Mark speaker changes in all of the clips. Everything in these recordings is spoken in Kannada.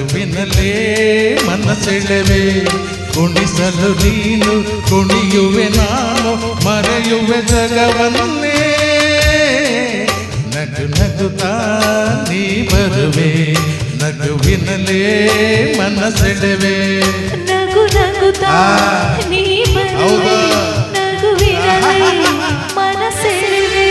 Speaker 1: ನಗುವಿನಲ್ಲೇ ಮನಸೆಳೆವೆ ಕುಣಿಸಲು ನೀನು ಕುಣಿಯುವೆ ನಾನು ಮರೆಯುವೆ ಜಗವನ್ನೇ ನಗು ನಗುತ್ತಾ ನೀ ಬರುವೆ ನಗುವಿನಲ್ಲೇ ಮನಸೆಳೆವೆ
Speaker 2: ನಗು ನಗುತ್ತಾ ನೀ ಬರುವೆ ನಗುವಿನಲ್ಲೇ ಮನಸೆಳೆವೆ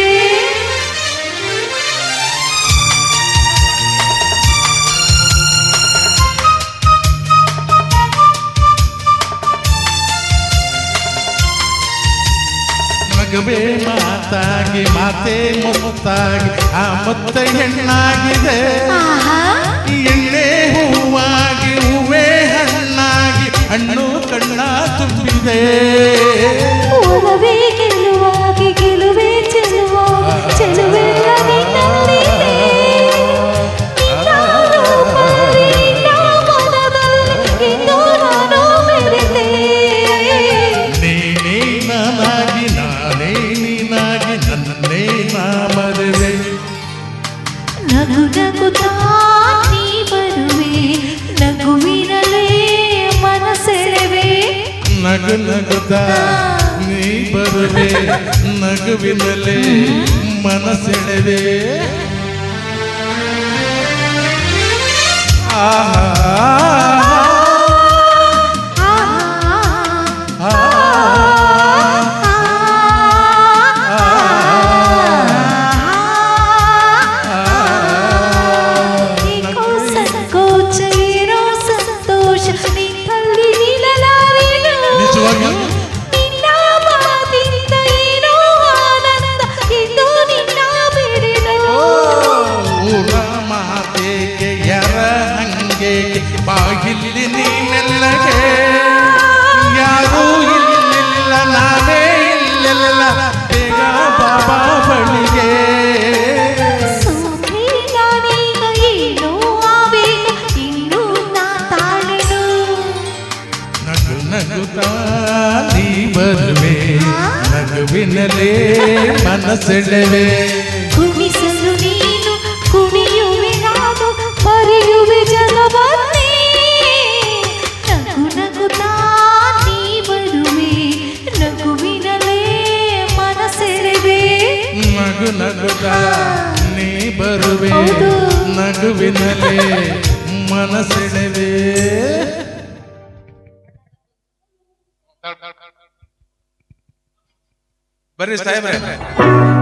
Speaker 1: ನಗುವೆ ಮಾತಾಗಿ ಮಾತೆ ಮುತ್ತಾಗಿ ಆ ಮುತ್ತ ಹೆಣ್ಣಾಗಿದೆ ಎಣ್ಣೆ ಹೂವಾಗಿ ಹೂವೇ ಹಣ್ಣಾಗಿ ಹಣ್ಣು ಕಣ್ಣ ತುಂಬಿದೆ
Speaker 2: ಒಲವೇ ಗೆಲುವಾಗಿ ಗೆಲುವೆ ಚೆಲುವಾಗಿ ಚೆಲುವೆ ನಗು ನಗುತ್ತಾ ನೀ ಬರುವೆ ನಗುವಿನಲ್ಲೇ ಮನಸೆಳೆವೆ
Speaker 1: ನಗು ನಗುತ್ತಾ ನೀ ಬರುವೆ ನಗುವಿನಲ್ಲೇ ಮನಸೆಳೆವೆ ಬಾಗಿಲ್ಲಿ ನೀ ಮೆಲ್ಲಗೆ ಯಾರೂ ಇಲ್ಲಿಲ್ಲ ನಾನೇ ಇಲ್ಲಿಲ್ಲ ಬೇಗ ಬಾಬಾ ಬಳಿಗೆ ನಗು ನಗುತ್ತಾ ನೀ ಬರುವೆ ನಗುವಿನಲ್ಲೇ ಮನಸೆಳೆವೆ
Speaker 2: ಕುಣಿಸಲು ನೀನು ಕುಣಿಯುವೆ ನಾನು ಮರೆಯುವೆ ಜಗವನ್ನೇ ನಗು ನಗುತ್ತಾ ನೀ ಬರುವೆ ನಗುವಿನಲ್ಲೇ ಮನಸೆಳೆವೆ
Speaker 1: ನಗು ನಗುತ್ತಾ ನೀ ಬರುವೆ ನಗುವಿನಲ್ಲೇ ಮನಸೆಳೆವೆ ಬರ್ರಿ ಸಾಹೇಬ್ರೆ